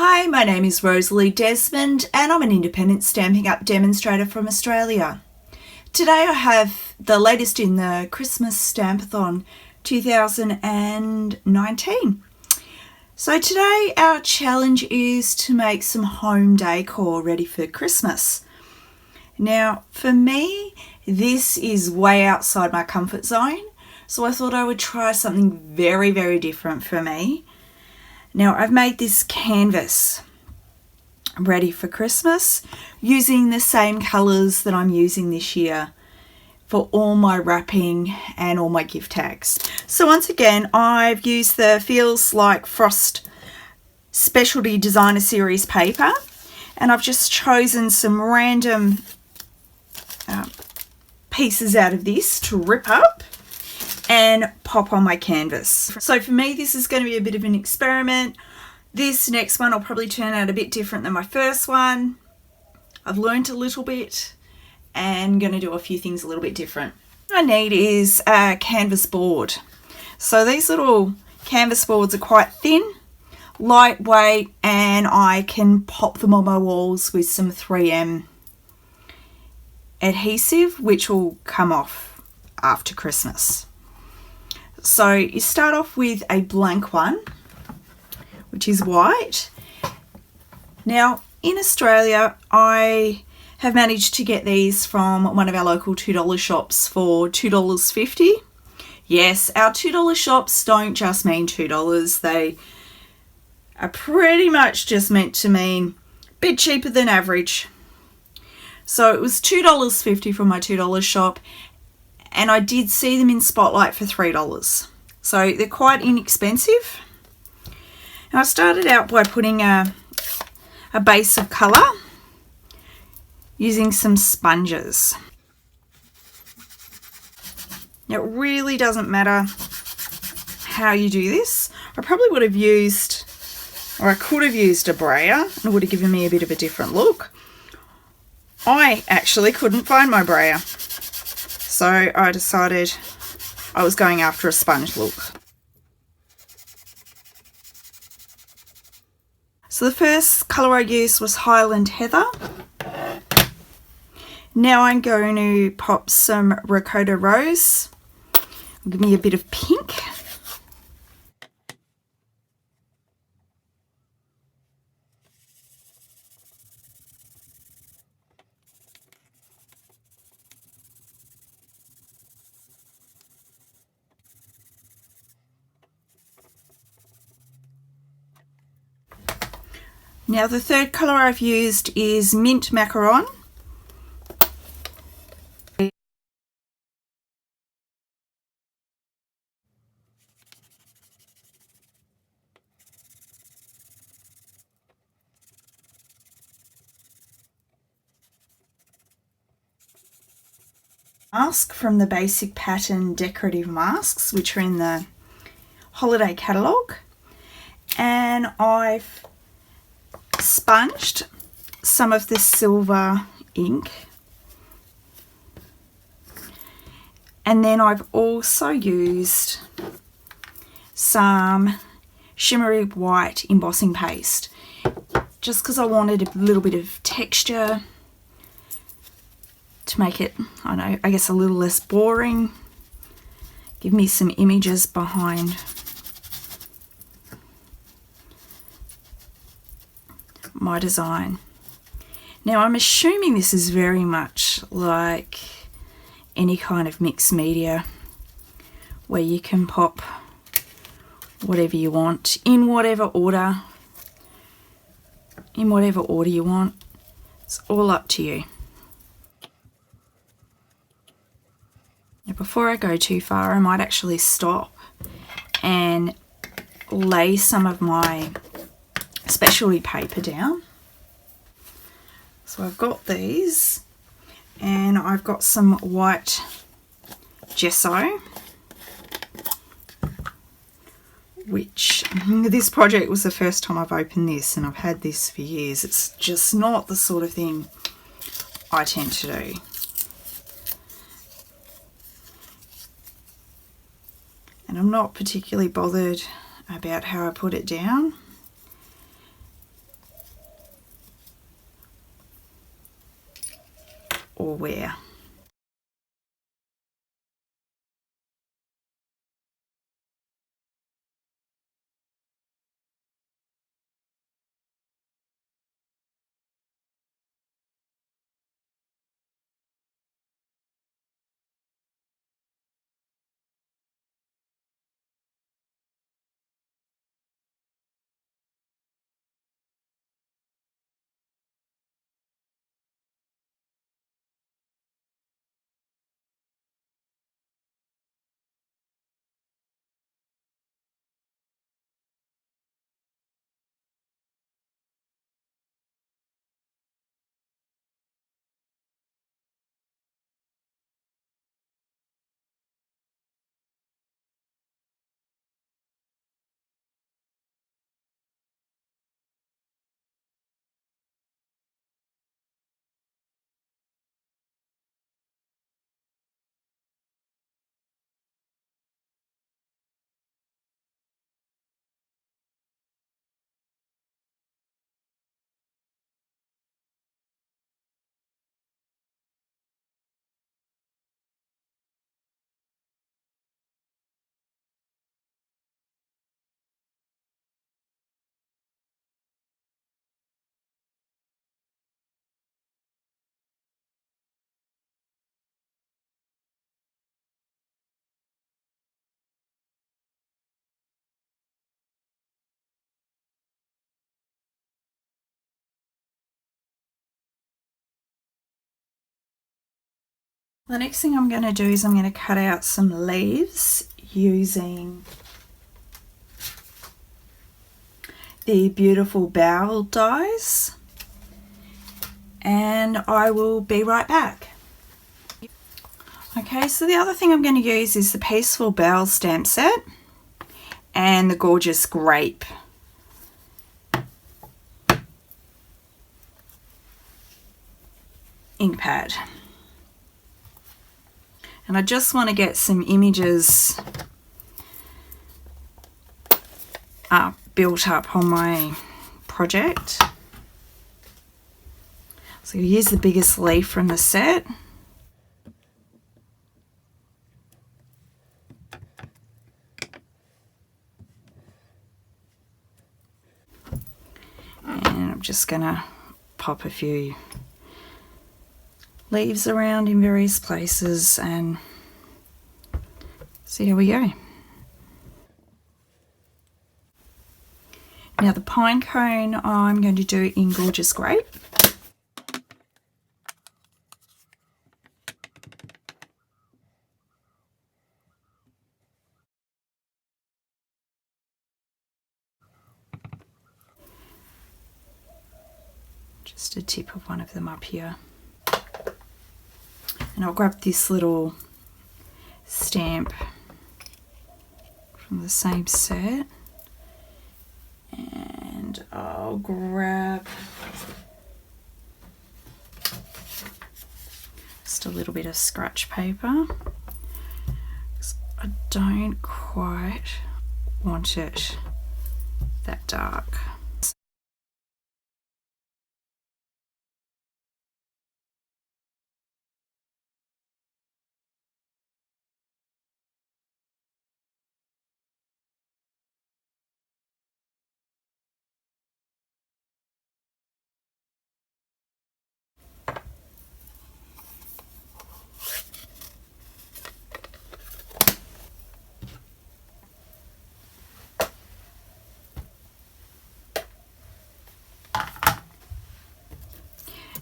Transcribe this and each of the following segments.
Hi, my name is Rosalie Desmond and I'm an independent Stampin' Up demonstrator from Australia. Today I have the latest in the Christmas Stampathon 2019. So today our challenge is to make some home decor ready for Christmas. Now for me, this is way outside my comfort zone, so I thought I would try something very different for me. Now I've made this canvas ready for Christmas using the same colours that I'm using this year for all my wrapping and all my gift tags. So once again, I've used the Feels Like Frost Specialty Designer Series paper, and I've just chosen some random pieces out of this to rip up and pop on my canvas. So for me, this is going to be a bit of an experiment. This next one will probably turn out a bit different than my first one. I've learned a little bit and going to do a few things a little bit different. What I need is a canvas board. So these little canvas boards are quite thin, lightweight, and I can pop them on my walls with some 3M adhesive, which will come off after Christmas. So you start off with a blank one, which is white. Now in Australia, I have managed to get these from one of our local $2 shops for $2.50. Yes, our $2 shops don't just mean $2. They are pretty much just meant to mean a bit cheaper than average. So it was $2.50 from my $2 shop, and I did see them in Spotlight for $3. So they're quite inexpensive. Now I started out by putting a base of colour using some sponges. Now it really doesn't matter how you do this. I probably would have used, or I could have used a brayer, and it would have given me a bit of a different look. I actually couldn't find my brayer, so I decided I was going after a sponge look. So the first colour I used was Highland Heather. Now I'm going to pop some Ricotta Rose. Give me a bit of pink. Now the third colour I've used is Mint Macaron. Mask from the Basic Pattern Decorative Masks, which are in the holiday catalogue, and I've sponged some of this silver ink, and then I've also used some shimmery white embossing paste just because I wanted a little bit of texture to make it, I don't know, I guess a little less boring, give me some images behind my design. Now I'm assuming this is very much like any kind of mixed media where you can pop whatever you want in whatever order you want. It's all up to you. Now before I go too far, I might actually stop and lay some of my specialty paper down. So I've got these, and I've got some white gesso, which this project was the first time I've opened this, and I've had this for years. It's just not the sort of thing I tend to do. And I'm not particularly bothered about how I put it down. will wear. The next thing I'm going to do is I'm going to cut out some leaves using the beautiful bowl dies, and I will be right back. Okay, so the other thing I'm going to use is the Peaceful Bowl stamp set and the gorgeous grape. Ink pad. And I just want to get some images built up on my project. So here's the biggest leaf from the set. And I'm just going to pop a few leaves around in various places and see how we go. Now the pine cone I'm going to do in Gorgeous Grape. Just a tip of one of them up here. And I'll grab this little stamp from the same set. And I'll grab just a little bit of scratch paper. I don't quite want it that dark.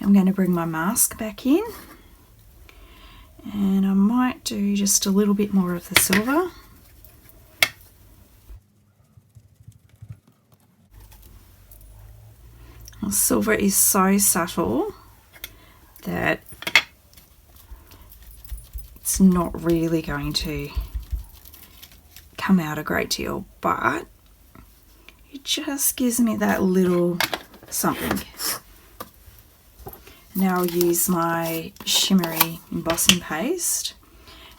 I'm going to bring my mask back in, and I might do just a little bit more of the silver. Well, silver is so subtle that it's not really going to come out a great deal, but it just gives me that little something. Now I'll use my shimmery embossing paste.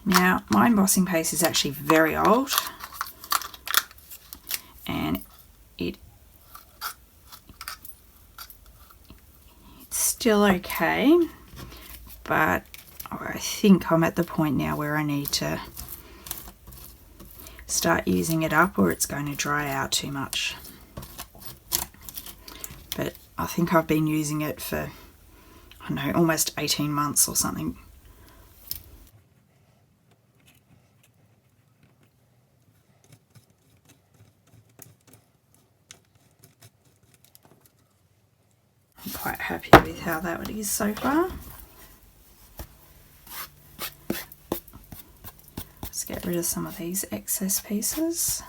Now my embossing paste is actually very old, and it's still okay, but I think I'm at the point now where I need to start using it up or it's going to dry out too much. But I think I've been using it for, I don't know, almost 18 months or something. I'm quite happy with how that is so far. Let's get rid of some of these excess pieces.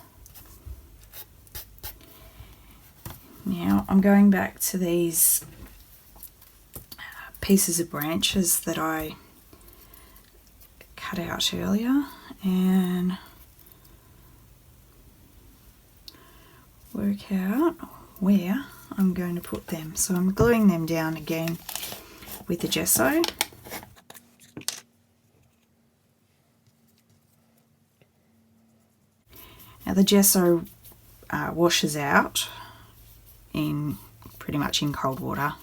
Now I'm going back to these pieces of branches that I cut out earlier and work out where I'm going to put them. So I'm gluing them down again with the gesso. Now the gesso washes out in pretty much in cold water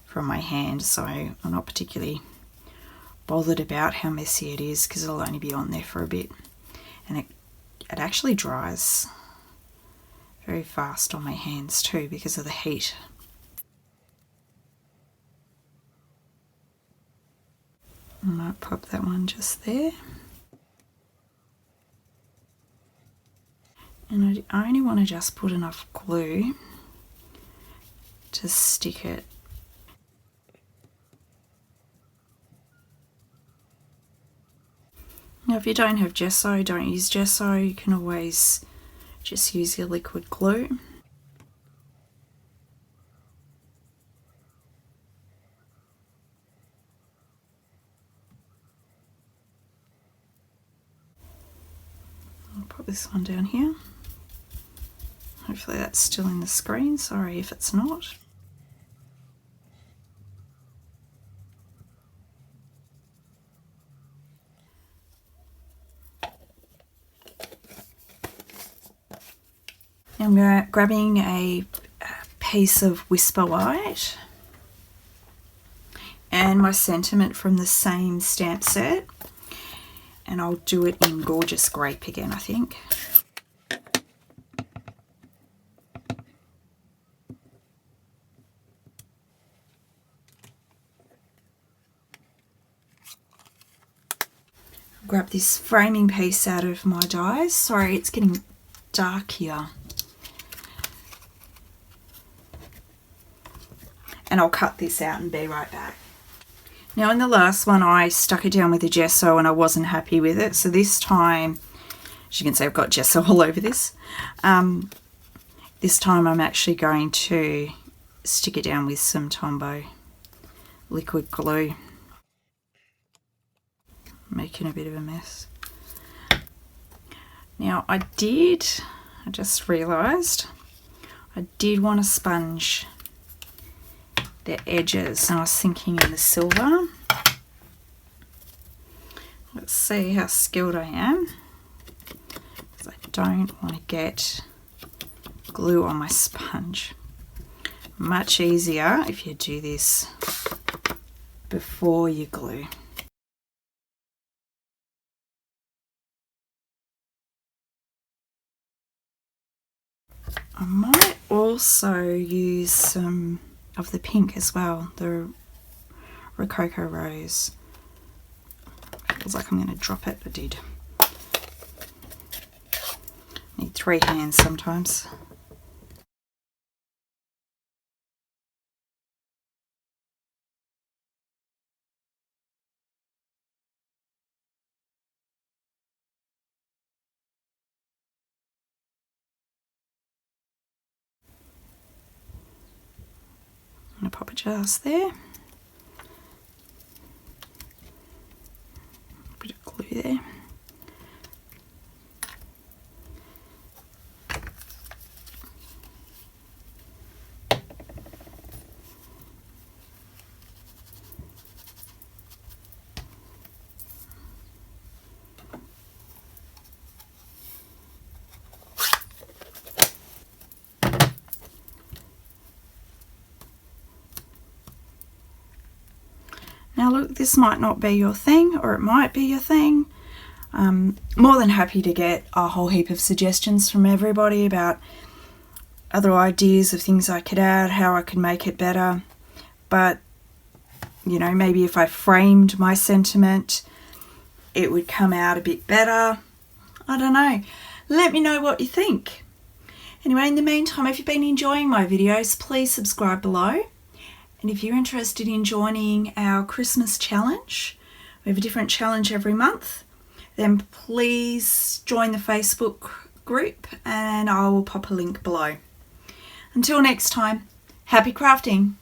from my hand, so I'm not particularly bothered about how messy it is because it'll only be on there for a bit, and it actually dries very fast on my hands too because of the heat. I might pop that one just there. And I only want to just put enough glue to stick it. Now if you don't have gesso, don't use gesso. You can always just use your liquid glue. I'll put this one down here. Hopefully that's still in the screen. Sorry if it's not. I'm grabbing a piece of Whisper White and my sentiment from the same stamp set, and I'll do it in Gorgeous Grape again, I think. Grab this framing piece out of my dies. Sorry, it's getting dark here. And I'll cut this out and be right back. Now in the last one I stuck it down with the gesso and I wasn't happy with it, so this time, as you can see, I've got gesso all over this. This time I'm actually going to stick it down with some Tombow liquid glue. Making a bit of a mess. Now I just realised I did want to sponge the edges, and I was thinking in the silver. Let's see how skilled I am, because I don't want to get glue on my sponge. Much easier if you do this before you glue. I might also use some of the pink as well, the Rococo Rose. Feels like I'm going to drop it. I did. Need 3 hands sometimes. I'm going to pop it just there. Bit of glue there. Now look, this might not be your thing, or it might be your thing. More than happy to get a whole heap of suggestions from everybody about other ideas of things I could add, how I could make it better. But, you know, maybe if I framed my sentiment, it would come out a bit better. I don't know. Let me know what you think. Anyway, in the meantime, if you've been enjoying my videos, please subscribe below. And if you're interested in joining our Christmas challenge, we have a different challenge every month, then please join the Facebook group and I will pop a link below. Until next time, happy crafting!